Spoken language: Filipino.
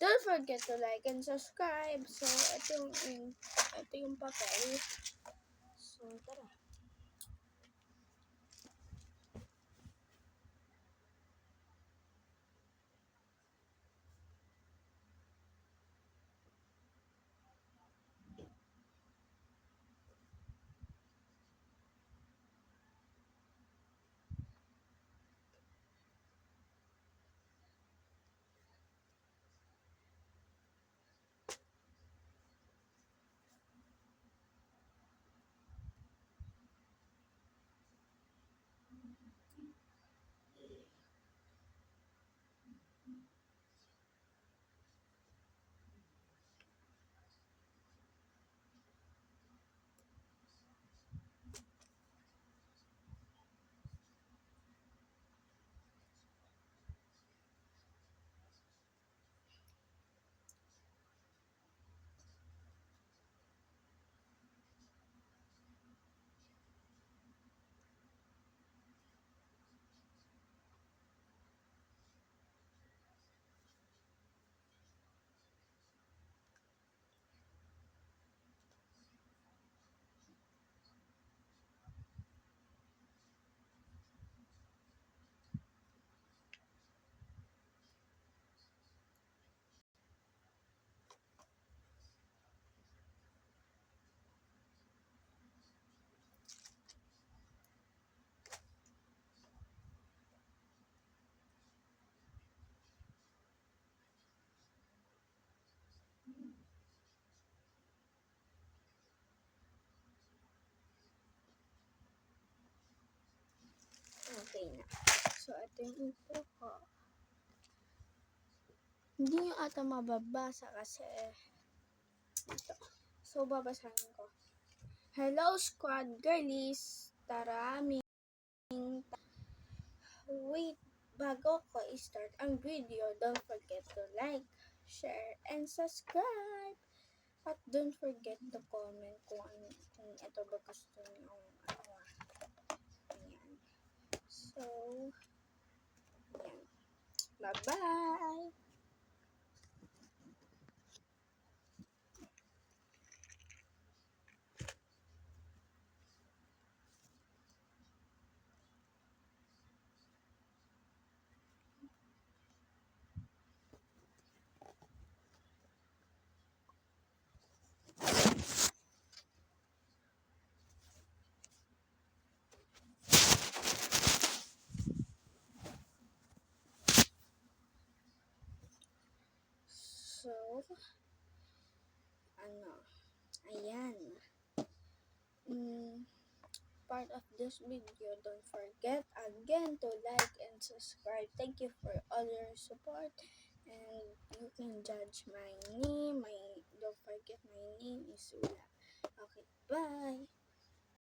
Don't forget to like and subscribe. So, ito yung papel. So, tara. Okay na. So, ito yung intro ko. Hindi nyo ata mababasa kasi ito. So, babasahin ko. Hello, squad girlies! Taraming wait, bago ko i-start ang video, don't forget to like, share, and subscribe. At don't forget to comment kung ito ba gusto nyo. Ayan. So, ayan. Bye-bye! So, ayan. Part of this video, don't forget again to like and subscribe. Thank you for all your support, and you can judge my name. Don't forget my name is Ula. Okay, bye.